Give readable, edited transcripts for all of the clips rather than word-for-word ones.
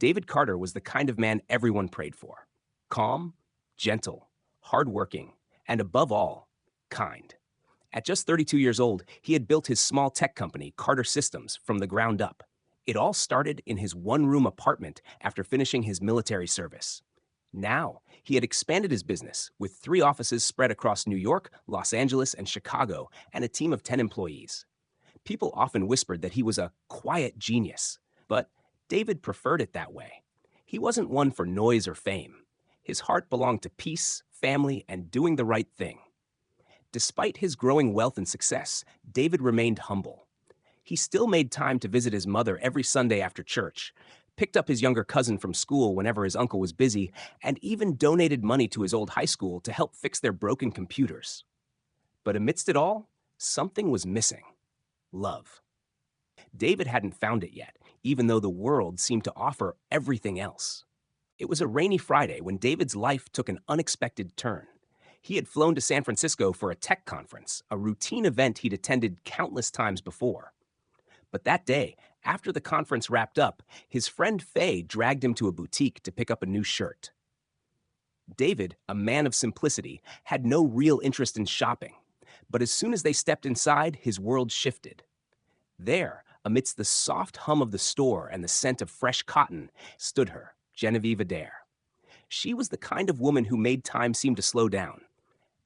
David Carter was the kind of man everyone prayed for: calm, gentle, hardworking, and above all, kind. At just 32 years old, he had built his small tech company, Carter Systems, from the ground up. It all started in his one-room apartment after finishing his military service. Now, he had expanded his business with 3 offices spread across New York, Los Angeles, and Chicago, and a team of 10 employees. People often whispered that he was a quiet genius, but David preferred it that way. He wasn't one for noise or fame. His heart belonged to peace, family, and doing the right thing. Despite his growing wealth and success, David remained humble. He still made time to visit his mother every Sunday after church, picked up his younger cousin from school whenever his uncle was busy, and even donated money to his old high school to help fix their broken computers. But amidst it all, something was missing: love. David hadn't found it yet, even though the world seemed to offer everything else. It was a rainy Friday when David's life took an unexpected turn. He had flown to San Francisco for a tech conference, a routine event he'd attended countless times before. But that day, after the conference wrapped up, his friend Faye dragged him to a boutique to pick up a new shirt. David, a man of simplicity, had no real interest in shopping. But as soon as they stepped inside, his world shifted. There, amidst the soft hum of the store and the scent of fresh cotton, stood her, Genevieve Adair. She was the kind of woman who made time seem to slow down.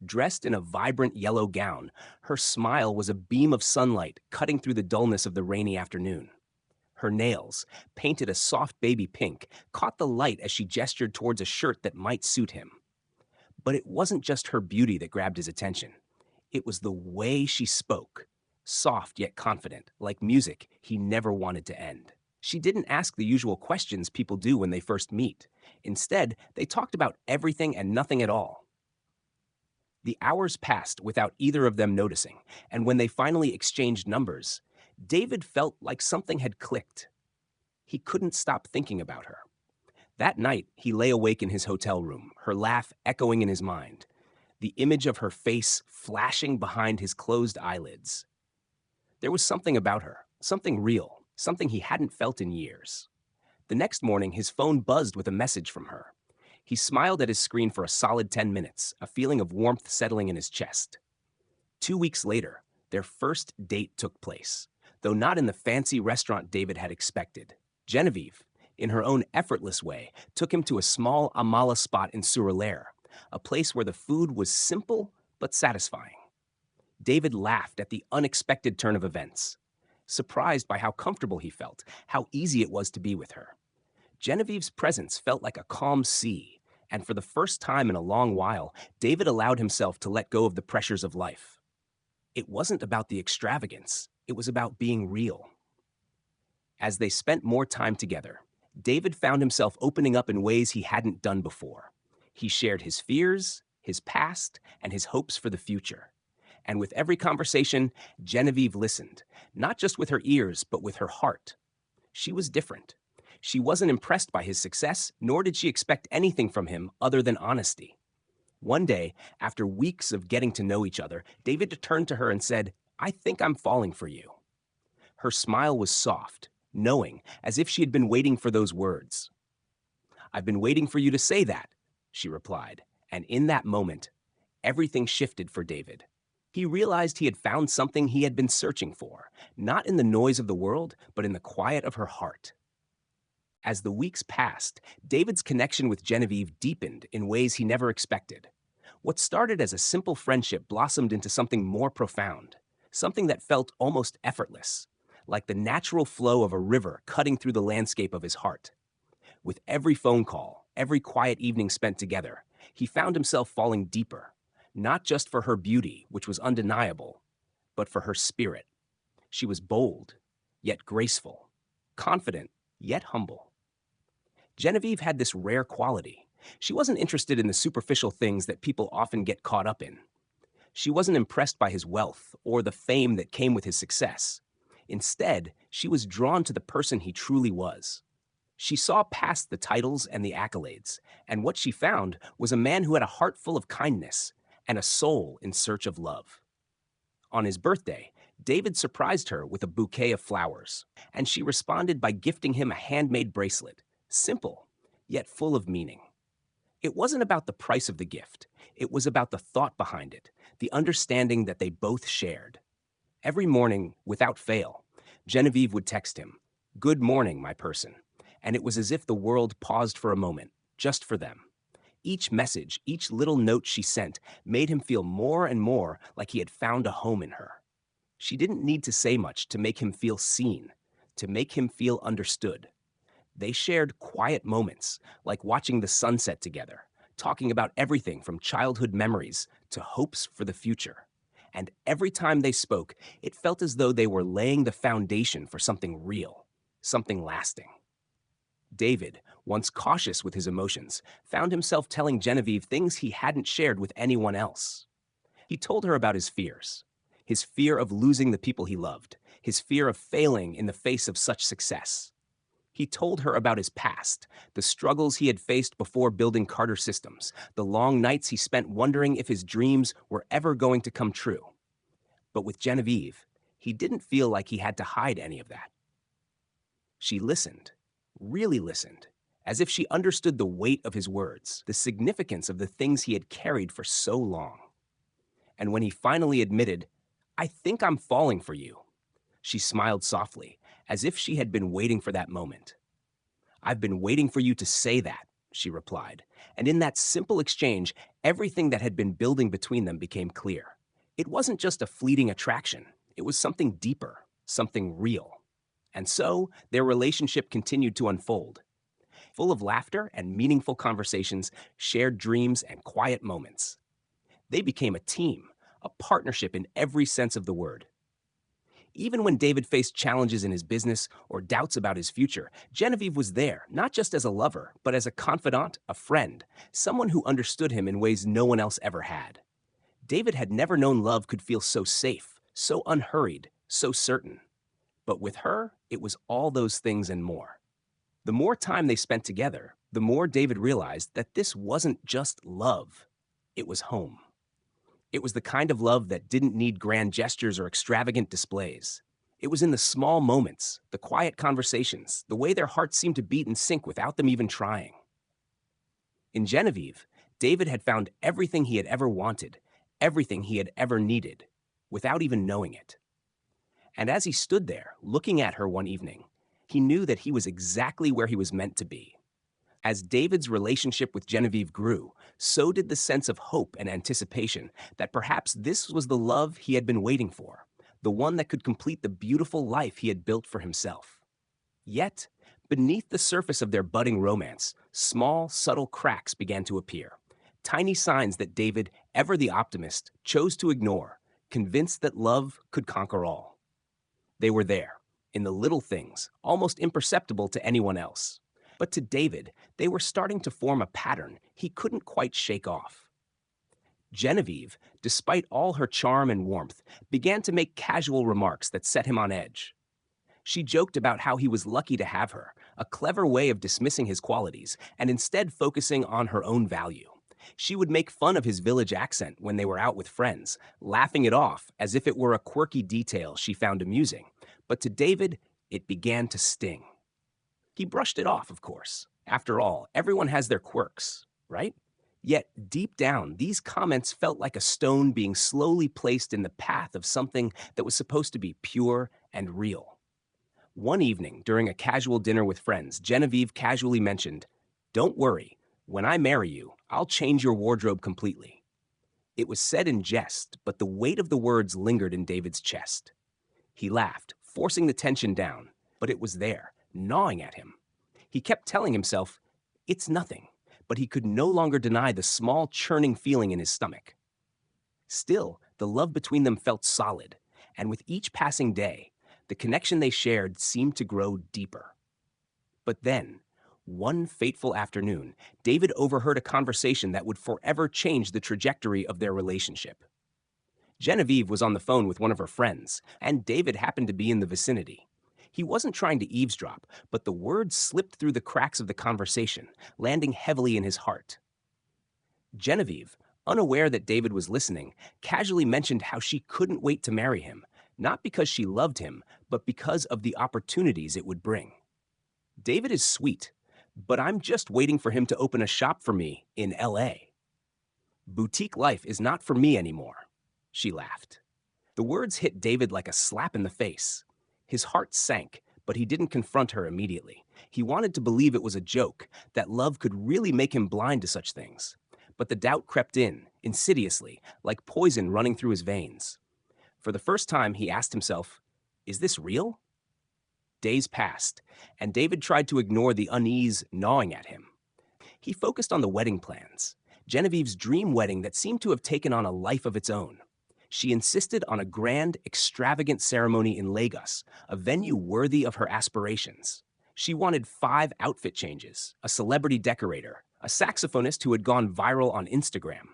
Dressed in a vibrant yellow gown, her smile was a beam of sunlight cutting through the dullness of the rainy afternoon. Her nails, painted a soft baby pink, caught the light as she gestured towards a shirt that might suit him. But it wasn't just her beauty that grabbed his attention. It was the way she spoke, soft yet confident, like music he never wanted to end. She didn't ask the usual questions people do when they first meet. Instead, they talked about everything and nothing at all. The hours passed without either of them noticing, and when they finally exchanged numbers, David felt like something had clicked. He couldn't stop thinking about her. That night, he lay awake in his hotel room, her laugh echoing in his mind, the image of her face flashing behind his closed eyelids. There was something about her, something real, something he hadn't felt in years. The next morning, his phone buzzed with a message from her. He smiled at his screen for a solid 10 minutes, a feeling of warmth settling in his chest. 2 weeks later, their first date took place, though not in the fancy restaurant David had expected. Genevieve, in her own effortless way, took him to a small amala spot in Sur-Alaire, a place where the food was simple but satisfying. David laughed at the unexpected turn of events, surprised by how comfortable he felt, how easy it was to be with her. Genevieve's presence felt like a calm sea, and for the first time in a long while, David allowed himself to let go of the pressures of life. It wasn't about the extravagance, it was about being real. As they spent more time together, David found himself opening up in ways he hadn't done before. He shared his fears, his past, and his hopes for the future. And with every conversation, Genevieve listened, not just with her ears, but with her heart. She was different. She wasn't impressed by his success, nor did she expect anything from him other than honesty. One day, after weeks of getting to know each other, David turned to her and said, "I think I'm falling for you." Her smile was soft, knowing, as if she had been waiting for those words. "I've been waiting for you to say that," she replied, and in that moment, everything shifted for David. He realized he had found something he had been searching for, not in the noise of the world, but in the quiet of her heart. As the weeks passed, David's connection with Genevieve deepened in ways he never expected. What started as a simple friendship blossomed into something more profound, something that felt almost effortless, like the natural flow of a river cutting through the landscape of his heart. With every phone call, every quiet evening spent together, he found himself falling deeper, not just for her beauty, which was undeniable, but for her spirit. She was bold, yet graceful, confident, yet humble. Genevieve had this rare quality. She wasn't interested in the superficial things that people often get caught up in. She wasn't impressed by his wealth or the fame that came with his success. Instead, she was drawn to the person he truly was. She saw past the titles and the accolades, and what she found was a man who had a heart full of kindness and a soul in search of love. On his birthday, David surprised her with a bouquet of flowers, and she responded by gifting him a handmade bracelet, simple, yet full of meaning. It wasn't about the price of the gift, it was about the thought behind it, the understanding that they both shared. Every morning, without fail, Genevieve would text him, "Good morning, my person." And it was as if the world paused for a moment, just for them. Each message, each little note she sent, made him feel more and more like he had found a home in her. She didn't need to say much to make him feel seen, to make him feel understood. They shared quiet moments, like watching the sunset together, talking about everything from childhood memories to hopes for the future. And every time they spoke, it felt as though they were laying the foundation for something real, something lasting. David, once cautious with his emotions, found himself telling Genevieve things he hadn't shared with anyone else. He told her about his fear of losing the people he loved, his fear of failing in the face of such success. He told her about his past, the struggles he had faced before building Carter Systems, the long nights he spent wondering if his dreams were ever going to come true. But with Genevieve, he didn't feel like he had to hide any of that. She listened, really listened, as if she understood the weight of his words, the significance of the things he had carried for so long. And when he finally admitted, "I think I'm falling for you," she smiled softly, as if she had been waiting for that moment. "I've been waiting for you to say that," she replied. And in that simple exchange, everything that had been building between them became clear. It wasn't just a fleeting attraction. It was something deeper, something real. And so, their relationship continued to unfold, full of laughter and meaningful conversations, shared dreams and quiet moments. They became a team, a partnership in every sense of the word. Even when David faced challenges in his business or doubts about his future, Genevieve was there, not just as a lover, but as a confidant, a friend, someone who understood him in ways no one else ever had. David had never known love could feel so safe, so unhurried, so certain. But with her, it was all those things and more. The more time they spent together, the more David realized that this wasn't just love, it was home. It was the kind of love that didn't need grand gestures or extravagant displays. It was in the small moments, the quiet conversations, the way their hearts seemed to beat in sync without them even trying. In Genevieve, David had found everything he had ever wanted, everything he had ever needed, without even knowing it. And as he stood there, looking at her one evening, he knew that he was exactly where he was meant to be. As David's relationship with Genevieve grew, so did the sense of hope and anticipation that perhaps this was the love he had been waiting for, the one that could complete the beautiful life he had built for himself. Yet, beneath the surface of their budding romance, small, subtle cracks began to appear, tiny signs that David, ever the optimist, chose to ignore, convinced that love could conquer all. They were there, in the little things, almost imperceptible to anyone else. But to David, they were starting to form a pattern he couldn't quite shake off. Genevieve, despite all her charm and warmth, began to make casual remarks that set him on edge. She joked about how he was lucky to have her, a clever way of dismissing his qualities and instead focusing on her own value. She would make fun of his village accent when they were out with friends, laughing it off as if it were a quirky detail she found amusing. But to David, it began to sting. He brushed it off, of course. After all, everyone has their quirks, right? Yet, deep down, these comments felt like a stone being slowly placed in the path of something that was supposed to be pure and real. One evening, during a casual dinner with friends, Genevieve casually mentioned, "Don't worry, when I marry you, I'll change your wardrobe completely." It was said in jest, but the weight of the words lingered in David's chest. He laughed, forcing the tension down, but it was there, gnawing at him. He kept telling himself, "It's nothing," but he could no longer deny the small churning feeling in his stomach. Still, the love between them felt solid, and with each passing day, the connection they shared seemed to grow deeper. But then, one fateful afternoon, David overheard a conversation that would forever change the trajectory of their relationship. Genevieve was on the phone with one of her friends, and David happened to be in the vicinity. He wasn't trying to eavesdrop, but the words slipped through the cracks of the conversation, landing heavily in his heart. Genevieve, unaware that David was listening, casually mentioned how she couldn't wait to marry him, not because she loved him, but because of the opportunities it would bring. "David is sweet, But I'm just waiting for him to open a shop for me in LA. Boutique life is not for me anymore. She laughed. The words hit David like a slap in the face. His heart sank, but he didn't confront her immediately. He wanted to believe it was a joke, that love could really make him blind to such things. But the doubt crept in, insidiously, like poison running through his veins. For the first time, he asked himself, is this real? Days passed, and David tried to ignore the unease gnawing at him. He focused on the wedding plans, Genevieve's dream wedding that seemed to have taken on a life of its own. She insisted on a grand, extravagant ceremony in Lagos, a venue worthy of her aspirations. She wanted 5 outfit changes, a celebrity decorator, a saxophonist who had gone viral on Instagram.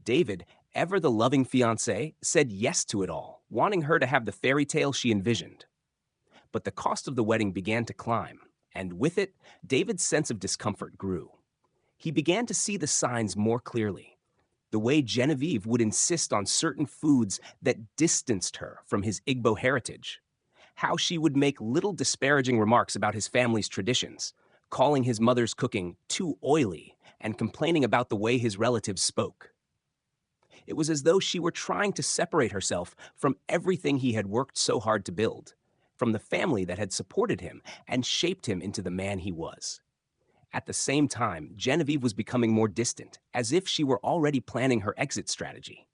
David, ever the loving fiancé, said yes to it all, wanting her to have the fairy tale she envisioned. But the cost of the wedding began to climb, and with it, David's sense of discomfort grew. He began to see the signs more clearly. The way Genevieve would insist on certain foods that distanced her from his Igbo heritage. How she would make little disparaging remarks about his family's traditions, calling his mother's cooking too oily and complaining about the way his relatives spoke. It was as though she were trying to separate herself from everything he had worked so hard to build, from the family that had supported him and shaped him into the man he was. At the same time, Genevieve was becoming more distant, as if she were already planning her exit strategy.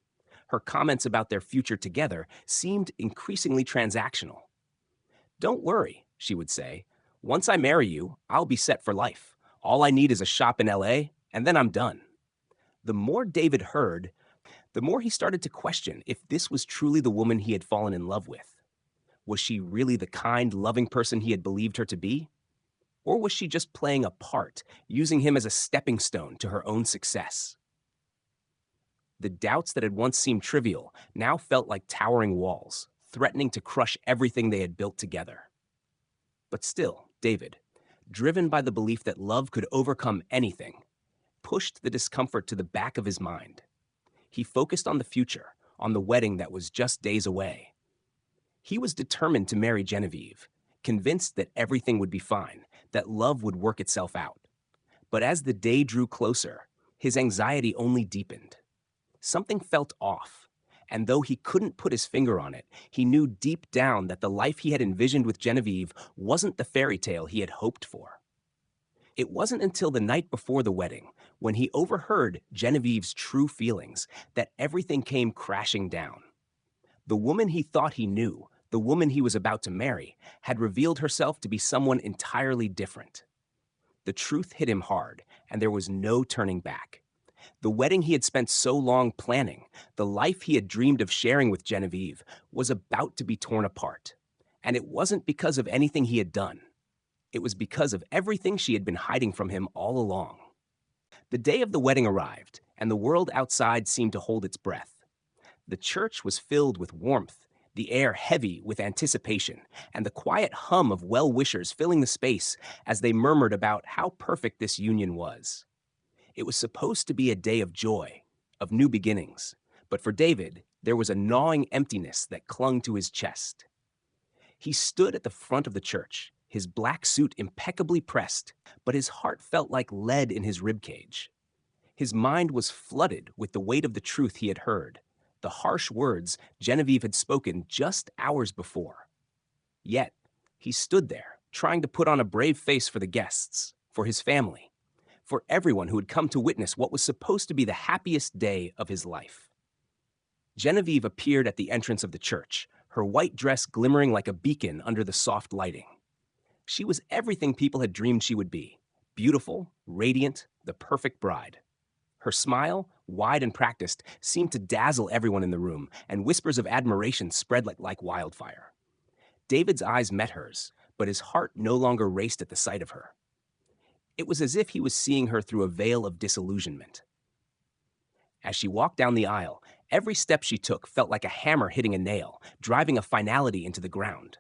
Her comments about their future together seemed increasingly transactional. "Don't worry," she would say. "Once I marry you, I'll be set for life. All I need is a shop in LA, and then I'm done." The more David heard, the more he started to question if this was truly the woman he had fallen in love with. Was she really the kind, loving person he had believed her to be? Or was she just playing a part, using him as a stepping stone to her own success? The doubts that had once seemed trivial now felt like towering walls, threatening to crush everything they had built together. But still, David, driven by the belief that love could overcome anything, pushed the discomfort to the back of his mind. He focused on the future, on the wedding that was just days away. He was determined to marry Genevieve, convinced that everything would be fine, that love would work itself out. But as the day drew closer, his anxiety only deepened. Something felt off, and though he couldn't put his finger on it, he knew deep down that the life he had envisioned with Genevieve wasn't the fairy tale he had hoped for. It wasn't until the night before the wedding, when he overheard Genevieve's true feelings, that everything came crashing down. The woman he thought he knew, the woman he was about to marry, had revealed herself to be someone entirely different. The truth hit him hard, and there was no turning back. The wedding he had spent so long planning, the life he had dreamed of sharing with Genevieve, was about to be torn apart. And it wasn't because of anything he had done. It was because of everything she had been hiding from him all along. The day of the wedding arrived, and the world outside seemed to hold its breath. The church was filled with warmth, the air heavy with anticipation, and the quiet hum of well-wishers filling the space as they murmured about how perfect this union was. It was supposed to be a day of joy, of new beginnings, but for David, there was a gnawing emptiness that clung to his chest. He stood at the front of the church, his black suit impeccably pressed, but his heart felt like lead in his ribcage. His mind was flooded with the weight of the truth he had heard, the harsh words Genevieve had spoken just hours before. Yet, he stood there, trying to put on a brave face for the guests, for his family, for everyone who had come to witness what was supposed to be the happiest day of his life. Genevieve appeared at the entrance of the church, her white dress glimmering like a beacon under the soft lighting. She was everything people had dreamed she would be: beautiful, radiant, the perfect bride. Her smile, wide and practiced, seemed to dazzle everyone in the room, and whispers of admiration spread like wildfire. David's eyes met hers, but his heart no longer raced at the sight of her. It was as if he was seeing her through a veil of disillusionment. As she walked down the aisle, every step she took felt like a hammer hitting a nail, driving a finality into the ground.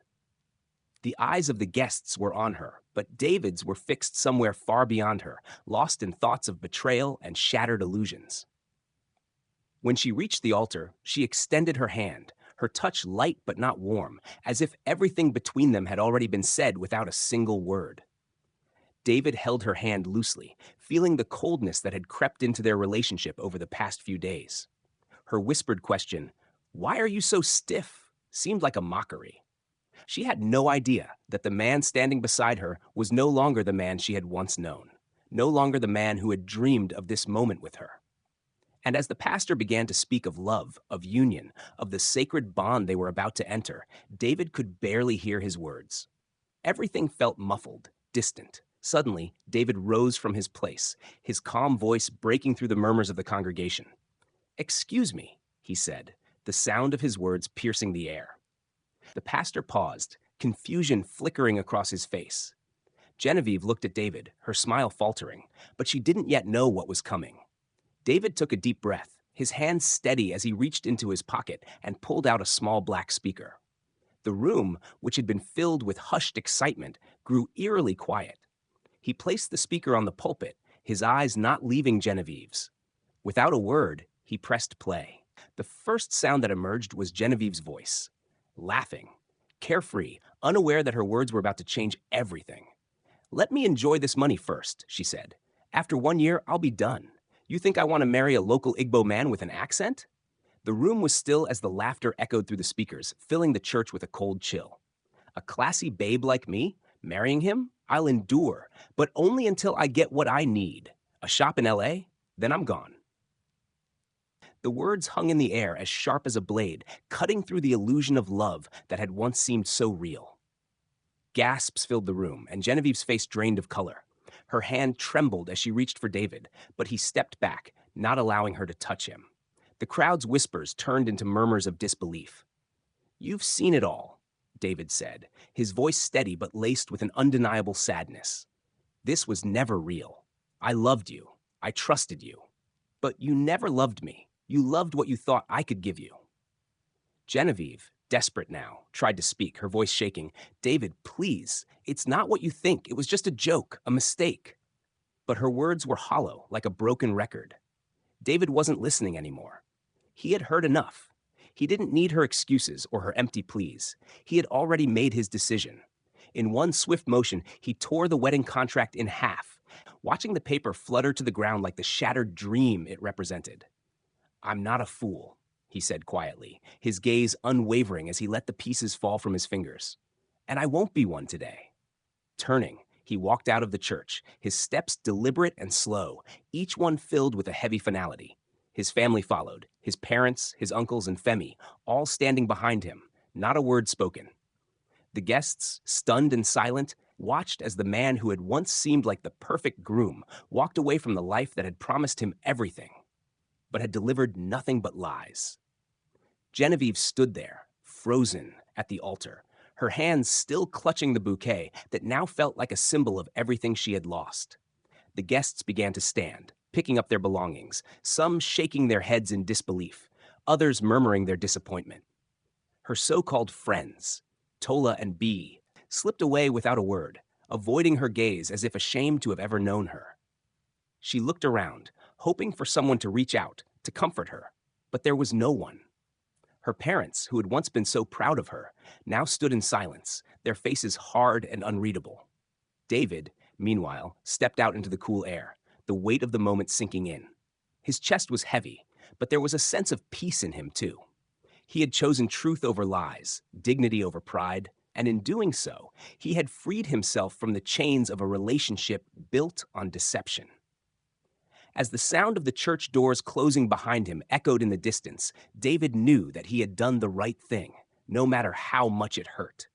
The eyes of the guests were on her, but David's were fixed somewhere far beyond her, lost in thoughts of betrayal and shattered illusions. When she reached the altar, she extended her hand, her touch light but not warm, as if everything between them had already been said without a single word. David held her hand loosely, feeling the coldness that had crept into their relationship over the past few days. Her whispered question, "Why are you so stiff?" seemed like a mockery. She had no idea that the man standing beside her was no longer the man she had once known, no longer the man who had dreamed of this moment with her. And as the pastor began to speak of love, of union, of the sacred bond they were about to enter, David could barely hear his words. Everything felt muffled, distant. Suddenly, David rose from his place, his calm voice breaking through the murmurs of the congregation. "Excuse me," he said, the sound of his words piercing the air. The pastor paused, confusion flickering across his face. Genevieve looked at David, her smile faltering, but she didn't yet know what was coming. David took a deep breath, his hand steady as he reached into his pocket and pulled out a small black speaker. The room, which had been filled with hushed excitement, grew eerily quiet. He placed the speaker on the pulpit, his eyes not leaving Genevieve's. Without a word, he pressed play. The first sound that emerged was Genevieve's voice, laughing, carefree, unaware that her words were about to change everything. "Let me enjoy this money first," she said. "After 1 year, I'll be done. You think I want to marry a local Igbo man with an accent?" The room was still as the laughter echoed through the speakers, filling the church with a cold chill. "A classy babe like me? Marrying him? I'll endure, but only until I get what I need. A shop in LA? Then I'm gone." The words hung in the air as sharp as a blade, cutting through the illusion of love that had once seemed so real. Gasps filled the room, and Genevieve's face drained of color. Her hand trembled as she reached for David, but he stepped back, not allowing her to touch him. The crowd's whispers turned into murmurs of disbelief. "You've seen it all," David said, his voice steady but laced with an undeniable sadness. "This was never real. I loved you. I trusted you. But you never loved me. You loved what you thought I could give you." Genevieve, desperate now, tried to speak, her voice shaking. "David, please. It's not what you think. It was just a joke, a mistake." But her words were hollow, like a broken record. David wasn't listening anymore. He had heard enough. He didn't need her excuses or her empty pleas. He had already made his decision. In one swift motion, he tore the wedding contract in half, watching the paper flutter to the ground like the shattered dream it represented. "I'm not a fool," he said quietly, his gaze unwavering as he let the pieces fall from his fingers. "And I won't be one today." Turning, he walked out of the church, his steps deliberate and slow, each one filled with a heavy finality. His family followed, his parents, his uncles, and Femi, all standing behind him, not a word spoken. The guests, stunned and silent, watched as the man who had once seemed like the perfect groom walked away from the life that had promised him everything, but had delivered nothing but lies. Genevieve stood there, frozen at the altar, her hands still clutching the bouquet that now felt like a symbol of everything she had lost. The guests began to stand, picking up their belongings, some shaking their heads in disbelief, others murmuring their disappointment. Her so-called friends, Tola and B, slipped away without a word, avoiding her gaze as if ashamed to have ever known her. She looked around, hoping for someone to reach out, to comfort her, but there was no one. Her parents, who had once been so proud of her, now stood in silence, their faces hard and unreadable. David, meanwhile, stepped out into the cool air, the weight of the moment sinking in. His chest was heavy, but there was a sense of peace in him, too. He had chosen truth over lies, dignity over pride, and in doing so, he had freed himself from the chains of a relationship built on deception. As the sound of the church doors closing behind him echoed in the distance, David knew that he had done the right thing, no matter how much it hurt.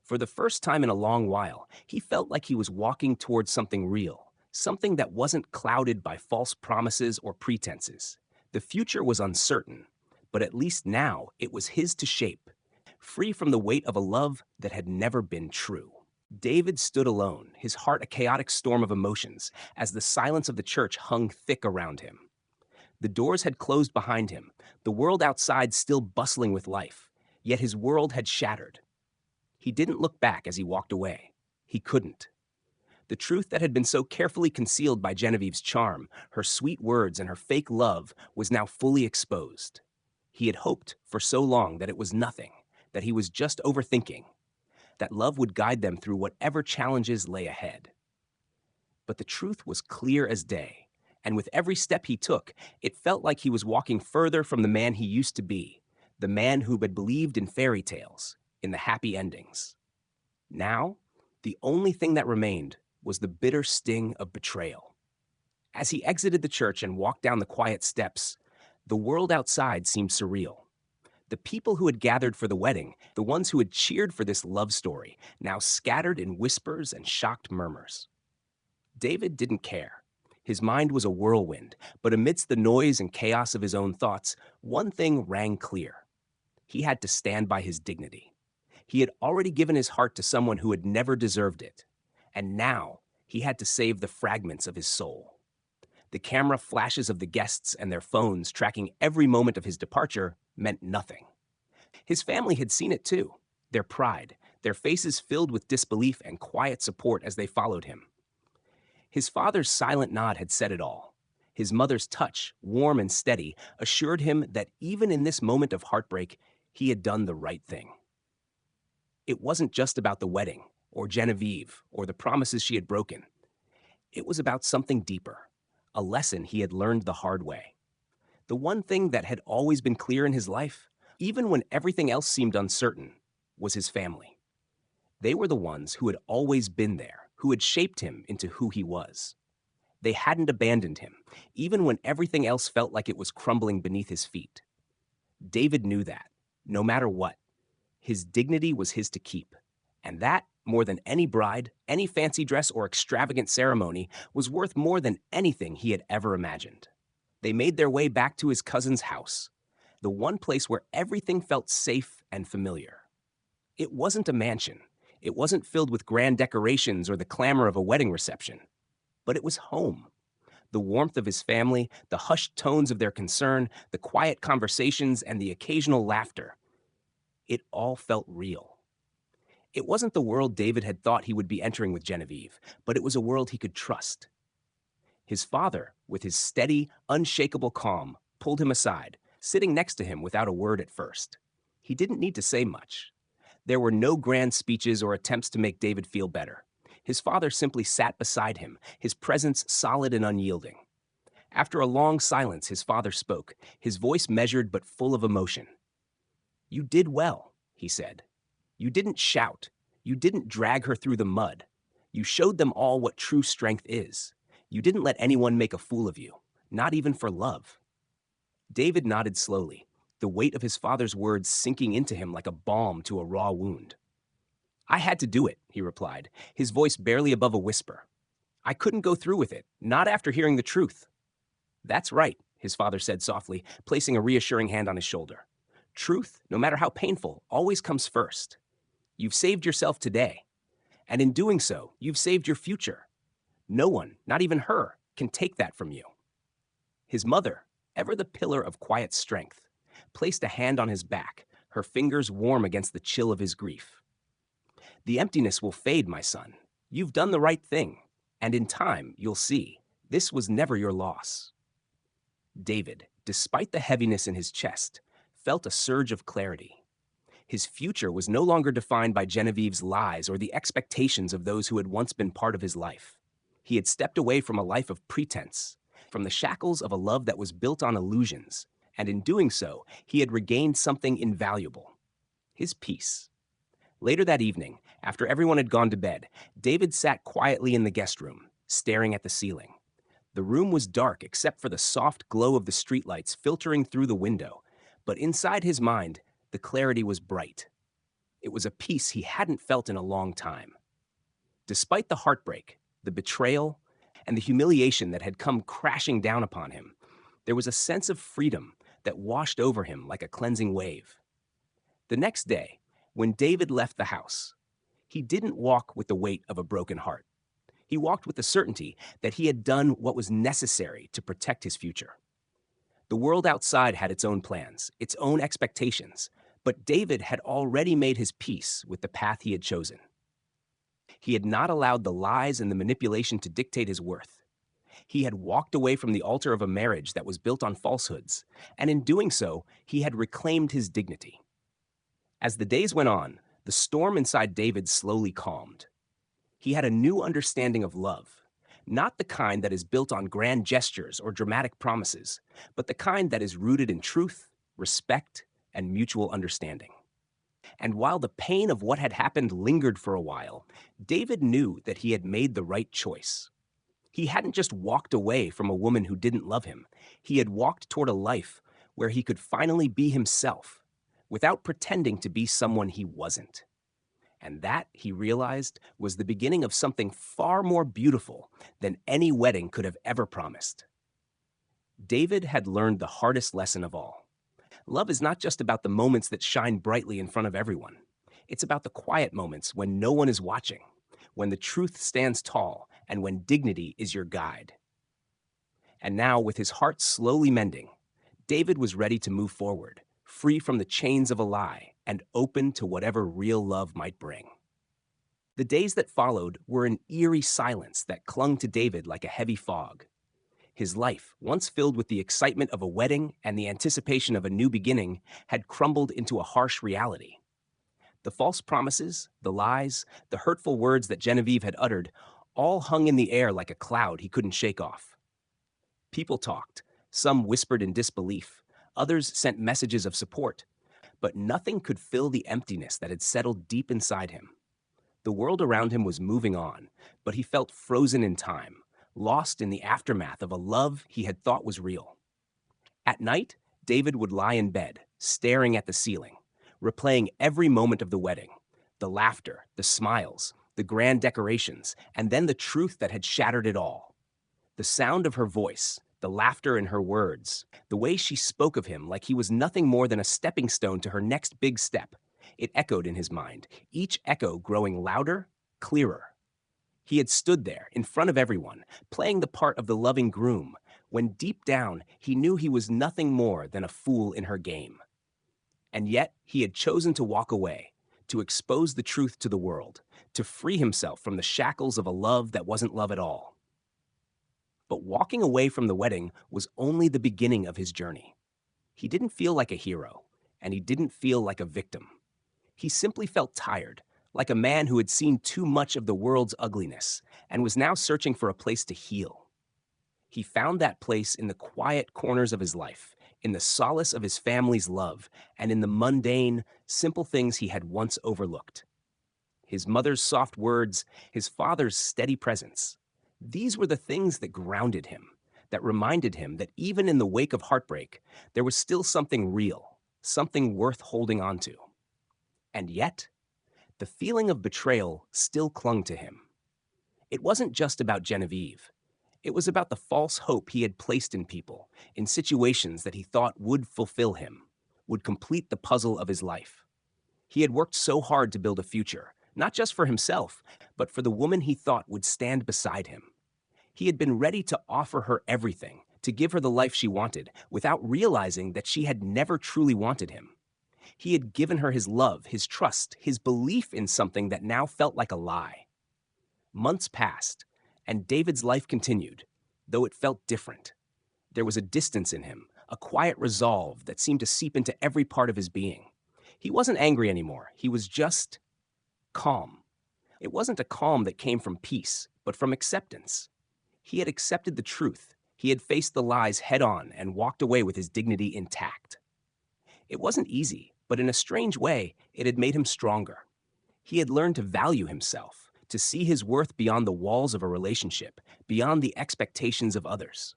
For the first time in a long while, he felt like he was walking towards something real, something that wasn't clouded by false promises or pretenses. The future was uncertain, but at least now it was his to shape, free from the weight of a love that had never been true. David stood alone, his heart a chaotic storm of emotions, as the silence of the church hung thick around him. The doors had closed behind him, the world outside still bustling with life, yet his world had shattered. He didn't look back as he walked away. He couldn't. The truth that had been so carefully concealed by Genevieve's charm, her sweet words, and her fake love was now fully exposed. He had hoped for so long that it was nothing, that he was just overthinking, that love would guide them through whatever challenges lay ahead. But the truth was clear as day, and with every step he took, it felt like he was walking further from the man he used to be, the man who had believed in fairy tales, in the happy endings. Now, the only thing that remained was the bitter sting of betrayal. As he exited the church and walked down the quiet steps, the world outside seemed surreal. The people who had gathered for the wedding, the ones who had cheered for this love story, now scattered in whispers and shocked murmurs. David didn't care. His mind was a whirlwind, but amidst the noise and chaos of his own thoughts, one thing rang clear. He had to stand by his dignity. He had already given his heart to someone who had never deserved it, and now he had to save the fragments of his soul. The camera flashes of the guests and their phones tracking every moment of his departure meant nothing. His family had seen it too, their pride, their faces filled with disbelief and quiet support as they followed him. His father's silent nod had said it all. His mother's touch, warm and steady, assured him that even in this moment of heartbreak, he had done the right thing. It wasn't just about the wedding, or Genevieve, or the promises she had broken. It was about something deeper, a lesson he had learned the hard way. The one thing that had always been clear in his life, even when everything else seemed uncertain, was his family. They were the ones who had always been there, who had shaped him into who he was. They hadn't abandoned him, even when everything else felt like it was crumbling beneath his feet. David knew that, no matter what, his dignity was his to keep, and that, more than any bride, any fancy dress, or extravagant ceremony, was worth more than anything he had ever imagined. They made their way back to his cousin's house, the one place where everything felt safe and familiar. It wasn't a mansion. It wasn't filled with grand decorations or the clamor of a wedding reception. But it was home. The warmth of his family, the hushed tones of their concern, the quiet conversations, and the occasional laughter. It all felt real. It wasn't the world David had thought he would be entering with Genevieve, but it was a world he could trust. His father, with his steady, unshakable calm, pulled him aside, sitting next to him without a word at first. He didn't need to say much. There were no grand speeches or attempts to make David feel better. His father simply sat beside him, his presence solid and unyielding. After a long silence, his father spoke, his voice measured but full of emotion. "You did well," he said. "You didn't shout. You didn't drag her through the mud. You showed them all what true strength is. You didn't let anyone make a fool of you, not even for love." David nodded slowly, the weight of his father's words sinking into him like a balm to a raw wound. "I had to do it," he replied, his voice barely above a whisper. "I couldn't go through with it, not after hearing the truth." "That's right," his father said softly, placing a reassuring hand on his shoulder. "Truth, no matter how painful, always comes first. You've saved yourself today, and in doing so, you've saved your future. No one, not even her, can take that from you." His mother, ever the pillar of quiet strength, placed a hand on his back, her fingers warm against the chill of his grief. "The emptiness will fade, my son. You've done the right thing, and in time, you'll see, this was never your loss." David, despite the heaviness in his chest, felt a surge of clarity. His future was no longer defined by Genevieve's lies or the expectations of those who had once been part of his life. He had stepped away from a life of pretense, from the shackles of a love that was built on illusions, and in doing so, he had regained something invaluable: his peace. Later that evening, after everyone had gone to bed, David sat quietly in the guest room, staring at the ceiling. The room was dark except for the soft glow of the streetlights filtering through the window, but inside his mind, the clarity was bright. It was a peace he hadn't felt in a long time. Despite the heartbreak, the betrayal, and the humiliation that had come crashing down upon him, there was a sense of freedom that washed over him like a cleansing wave. The next day, when David left the house, he didn't walk with the weight of a broken heart. He walked with the certainty that he had done what was necessary to protect his future. The world outside had its own plans, its own expectations, but David had already made his peace with the path he had chosen. He had not allowed the lies and the manipulation to dictate his worth. He had walked away from the altar of a marriage that was built on falsehoods, and in doing so, he had reclaimed his dignity. As the days went on, the storm inside David slowly calmed. He had a new understanding of love. Not the kind that is built on grand gestures or dramatic promises, but the kind that is rooted in truth, respect, and mutual understanding. And while the pain of what had happened lingered for a while, David knew that he had made the right choice. He hadn't just walked away from a woman who didn't love him, he had walked toward a life where he could finally be himself without pretending to be someone he wasn't. And that, he realized, was the beginning of something far more beautiful than any wedding could have ever promised. David had learned the hardest lesson of all. Love is not just about the moments that shine brightly in front of everyone. It's about the quiet moments when no one is watching, when the truth stands tall, and when dignity is your guide. And now, with his heart slowly mending, David was ready to move forward, free from the chains of a lie and open to whatever real love might bring. The days that followed were an eerie silence that clung to David like a heavy fog. His life, once filled with the excitement of a wedding and the anticipation of a new beginning, had crumbled into a harsh reality. The false promises, the lies, the hurtful words that Genevieve had uttered, all hung in the air like a cloud he couldn't shake off. People talked, some whispered in disbelief, others sent messages of support, but nothing could fill the emptiness that had settled deep inside him. The world around him was moving on, but he felt frozen in time, lost in the aftermath of a love he had thought was real. At night, David would lie in bed, staring at the ceiling, replaying every moment of the wedding, the laughter, the smiles, the grand decorations, and then the truth that had shattered it all. The sound of her voice, the laughter in her words, the way she spoke of him like he was nothing more than a stepping stone to her next big step. It echoed in his mind, each echo growing louder, clearer. He had stood there, in front of everyone, playing the part of the loving groom, when deep down he knew he was nothing more than a fool in her game. And yet he had chosen to walk away, to expose the truth to the world, to free himself from the shackles of a love that wasn't love at all. But walking away from the wedding was only the beginning of his journey. He didn't feel like a hero, and he didn't feel like a victim. He simply felt tired, like a man who had seen too much of the world's ugliness and was now searching for a place to heal. He found that place in the quiet corners of his life, in the solace of his family's love, and in the mundane, simple things he had once overlooked. His mother's soft words, his father's steady presence. These were the things that grounded him, that reminded him that even in the wake of heartbreak, there was still something real, something worth holding on to. And yet, the feeling of betrayal still clung to him. It wasn't just about Genevieve. It was about the false hope he had placed in people, in situations that he thought would fulfill him, would complete the puzzle of his life. He had worked so hard to build a future, not just for himself, but for the woman he thought would stand beside him. He had been ready to offer her everything, to give her the life she wanted, without realizing that she had never truly wanted him. He had given her his love, his trust, his belief in something that now felt like a lie. Months passed, and David's life continued, though it felt different. There was a distance in him, a quiet resolve that seemed to seep into every part of his being. He wasn't angry anymore. He was just calm. It wasn't a calm that came from peace, but from acceptance. He had accepted the truth. He had faced the lies head on and walked away with his dignity intact. It wasn't easy, but in a strange way, it had made him stronger. He had learned to value himself, to see his worth beyond the walls of a relationship, beyond the expectations of others.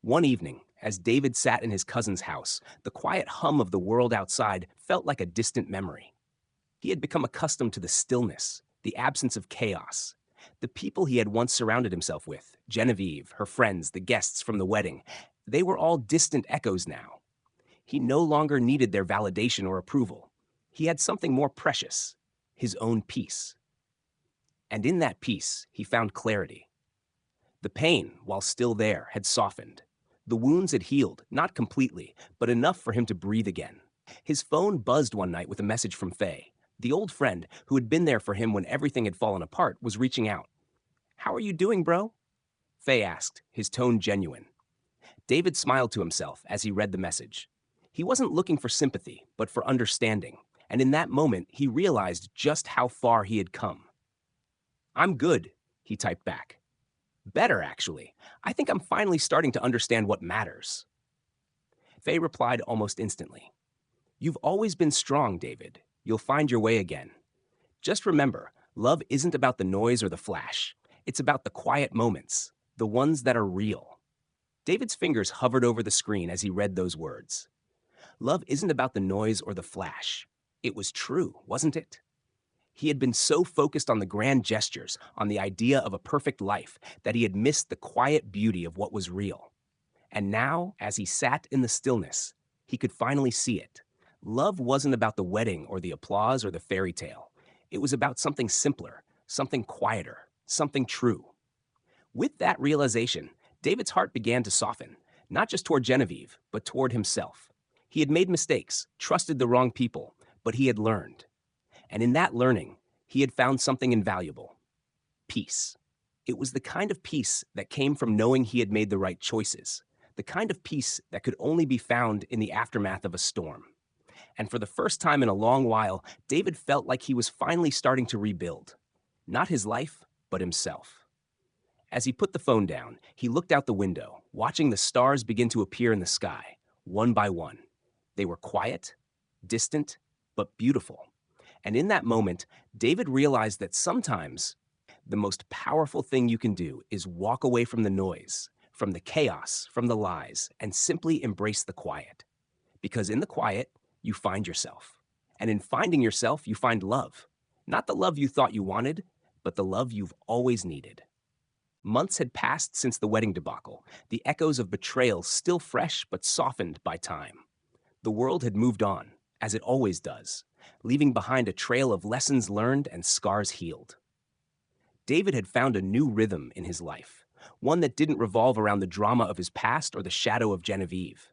One evening, as David sat in his cousin's house, the quiet hum of the world outside felt like a distant memory. He had become accustomed to the stillness, the absence of chaos. The people he had once surrounded himself with, Genevieve, her friends, the guests from the wedding, they were all distant echoes now. He no longer needed their validation or approval. He had something more precious, his own peace. And in that peace, he found clarity. The pain, while still there, had softened. The wounds had healed, not completely, but enough for him to breathe again. His phone buzzed one night with a message from Faye. The old friend, who had been there for him when everything had fallen apart, was reaching out. "How are you doing, bro?" Faye asked, his tone genuine. David smiled to himself as he read the message. He wasn't looking for sympathy, but for understanding, and in that moment, he realized just how far he had come. "I'm good," he typed back. Better, actually. I think I'm finally starting to understand what matters. Faye replied almost instantly. You've always been strong, David. You'll find your way again. Just remember, love isn't about the noise or the flash. It's about the quiet moments, the ones that are real. David's fingers hovered over the screen as he read those words. Love isn't about the noise or the flash. It was true, wasn't it? He had been so focused on the grand gestures, on the idea of a perfect life, that he had missed the quiet beauty of what was real. And now, as he sat in the stillness, he could finally see it. Love wasn't about the wedding or the applause or the fairy tale. It was about something simpler, something quieter, something true. With that realization, David's heart began to soften, not just toward Genevieve, but toward himself. He had made mistakes, trusted the wrong people, but he had learned. And in that learning, he had found something invaluable: peace. It was the kind of peace that came from knowing he had made the right choices, the kind of peace that could only be found in the aftermath of a storm. And for the first time in a long while, David felt like he was finally starting to rebuild. Not his life, but himself. As he put the phone down, he looked out the window, watching the stars begin to appear in the sky, one by one. They were quiet, distant, but beautiful. And in that moment, David realized that sometimes the most powerful thing you can do is walk away from the noise, from the chaos, from the lies, and simply embrace the quiet. Because in the quiet, you find yourself. And in finding yourself, you find love. Not the love you thought you wanted, but the love you've always needed. Months had passed since the wedding debacle, the echoes of betrayal still fresh but softened by time. The world had moved on, as it always does, leaving behind a trail of lessons learned and scars healed. David had found a new rhythm in his life, one that didn't revolve around the drama of his past or the shadow of Genevieve.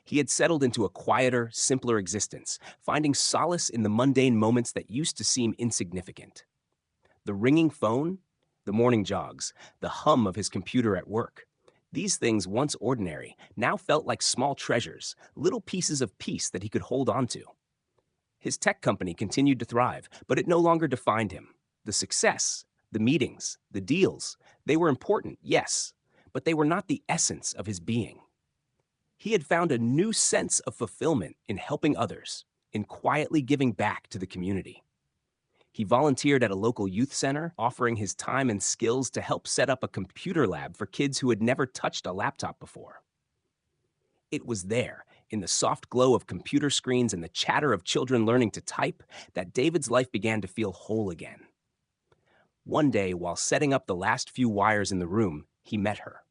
He had settled into a quieter, simpler existence, finding solace in the mundane moments that used to seem insignificant. The ringing phone, the morning jogs, the hum of his computer at work. These things, once ordinary, now felt like small treasures, little pieces of peace that he could hold on to. His tech company continued to thrive, but it no longer defined him. The success, the meetings, the deals, they were important, yes, but they were not the essence of his being. He had found a new sense of fulfillment in helping others, in quietly giving back to the community. He volunteered at a local youth center, offering his time and skills to help set up a computer lab for kids who had never touched a laptop before. It was there, in the soft glow of computer screens and the chatter of children learning to type, that David's life began to feel whole again. One day, while setting up the last few wires in the room, he met her.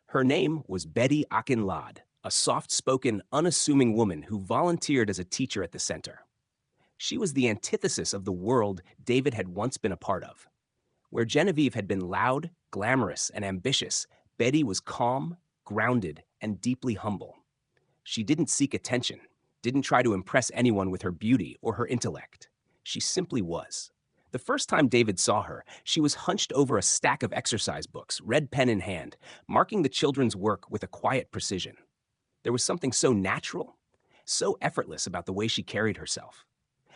Her name was Betty Akinlad, a soft-spoken, unassuming woman who volunteered as a teacher at the center. She was the antithesis of the world David had once been a part of. Where Genevieve had been loud, glamorous, and ambitious, Betty was calm, grounded, and deeply humble. She didn't seek attention, didn't try to impress anyone with her beauty or her intellect. She simply was. The first time David saw her, she was hunched over a stack of exercise books, red pen in hand, marking the children's work with a quiet precision. There was something so natural, so effortless about the way she carried herself.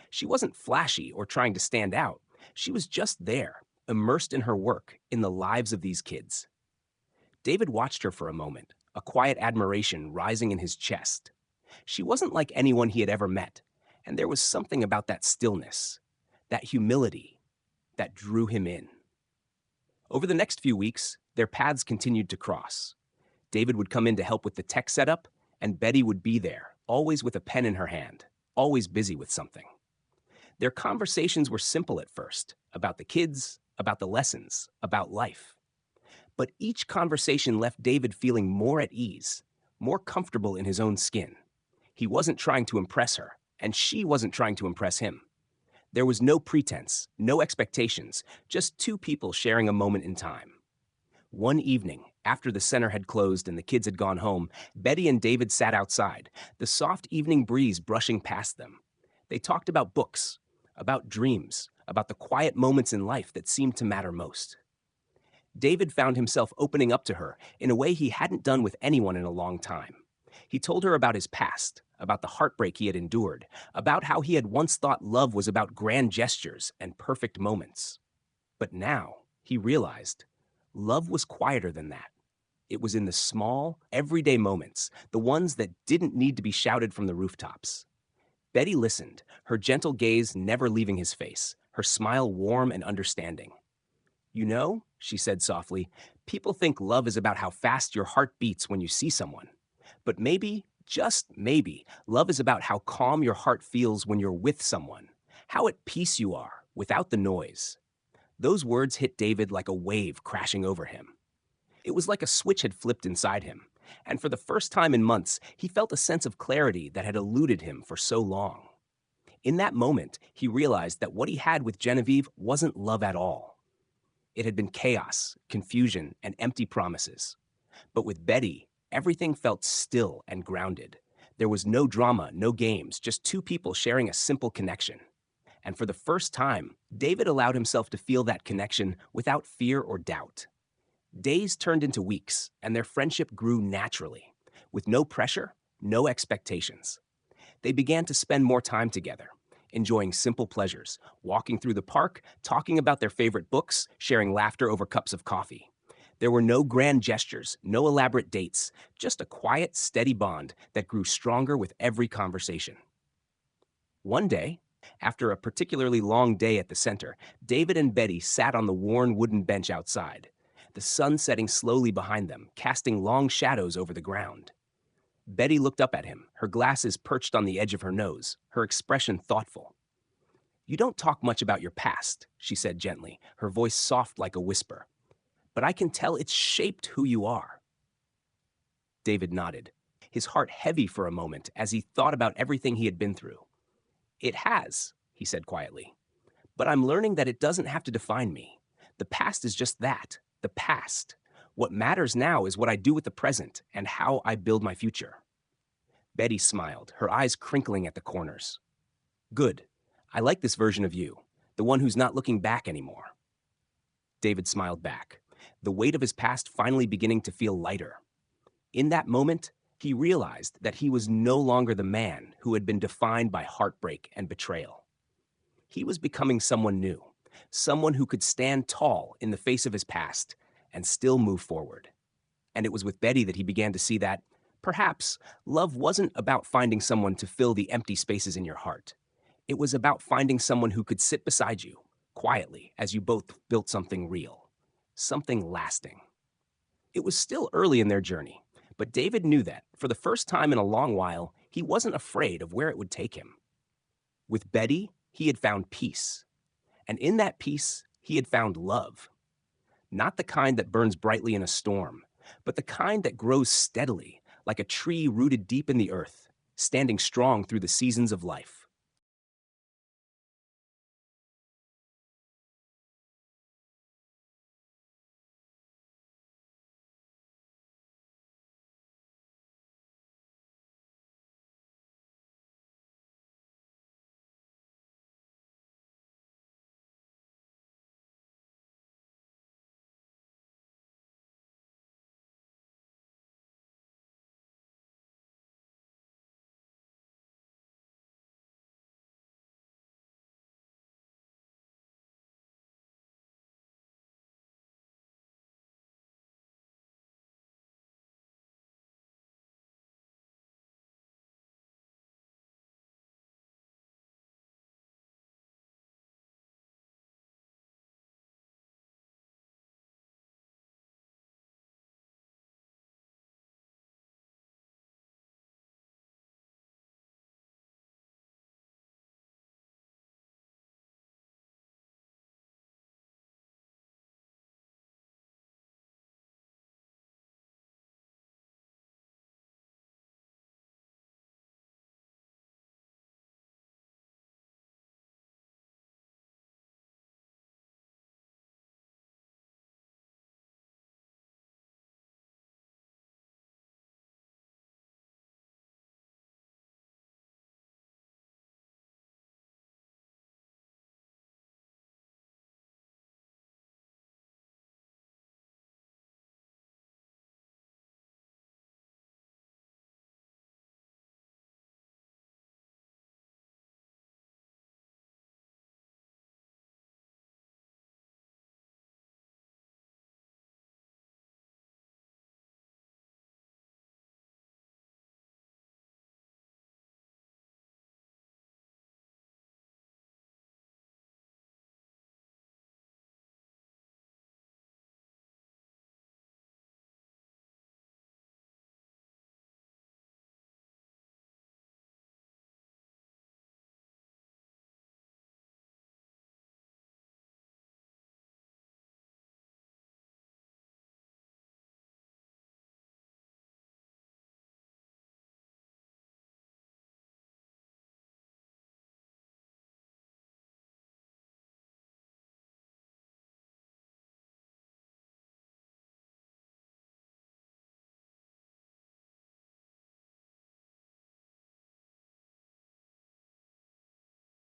She wasn't flashy or trying to stand out. She was just there, immersed in her work, in the lives of these kids. David watched her for a moment, a quiet admiration rising in his chest. She wasn't like anyone he had ever met, and there was something about that stillness, that humility, that drew him in. Over the next few weeks, their paths continued to cross. David would come in to help with the tech setup, and Betty would be there, always with a pen in her hand, always busy with something. Their conversations were simple at first, about the kids, about the lessons, about life. But each conversation left David feeling more at ease, more comfortable in his own skin. He wasn't trying to impress her, and she wasn't trying to impress him. There was no pretense, no expectations, just two people sharing a moment in time. One evening, after the center had closed and the kids had gone home, Betty and David sat outside, the soft evening breeze brushing past them. They talked about books, about dreams, about the quiet moments in life that seemed to matter most. David found himself opening up to her in a way he hadn't done with anyone in a long time. He told her about his past, about the heartbreak he had endured, about how he had once thought love was about grand gestures and perfect moments. But now, he realized, Love was quieter than that. It was in the small, everyday moments, the ones that didn't need to be shouted from the rooftops. Betty listened, her gentle gaze never leaving his face, her smile warm and understanding. You know, she said softly, people think love is about how fast your heart beats when you see someone. But maybe, just maybe, love is about how calm your heart feels when you're with someone, how at peace you are, without the noise. Those words hit David like a wave crashing over him. It was like a switch had flipped inside him, and for the first time in months, he felt a sense of clarity that had eluded him for so long. In that moment, he realized that what he had with Genevieve wasn't love at all. It had been chaos, confusion, and empty promises. But with Betty, everything felt still and grounded. There was no drama, no games, just two people sharing a simple connection. And for the first time, David allowed himself to feel that connection without fear or doubt. Days turned into weeks, and their friendship grew naturally, with no pressure, no expectations. They began to spend more time together, enjoying simple pleasures, walking through the park, talking about their favorite books, sharing laughter over cups of coffee. There were no grand gestures, no elaborate dates, just a quiet, steady bond that grew stronger with every conversation. One day, after a particularly long day at the center, David and Betty sat on the worn wooden bench outside, the sun setting slowly behind them, casting long shadows over the ground. Betty looked up at him, her glasses perched on the edge of her nose, her expression thoughtful. You don't talk much about your past, she said gently, her voice soft like a whisper. But I can tell it's shaped who you are. David nodded, his heart heavy for a moment as he thought about everything he had been through. It has, he said quietly. But I'm learning that it doesn't have to define me. The past is just that, the past. What matters now is what I do with the present and how I build my future. Betty smiled, her eyes crinkling at the corners. Good. I like this version of you, the one who's not looking back anymore. David smiled back, the weight of his past finally beginning to feel lighter. In that moment, he realized that he was no longer the man who had been defined by heartbreak and betrayal. He was becoming someone new, someone who could stand tall in the face of his past and still move forward. And it was with Betty that he began to see that, perhaps, love wasn't about finding someone to fill the empty spaces in your heart. It was about finding someone who could sit beside you, quietly, as you both built something real, something lasting. It was still early in their journey, but David knew that, for the first time in a long while, he wasn't afraid of where it would take him. With Betty, he had found peace. And in that peace, he had found love. Not the kind that burns brightly in a storm, but the kind that grows steadily, like a tree rooted deep in the earth, standing strong through the seasons of life.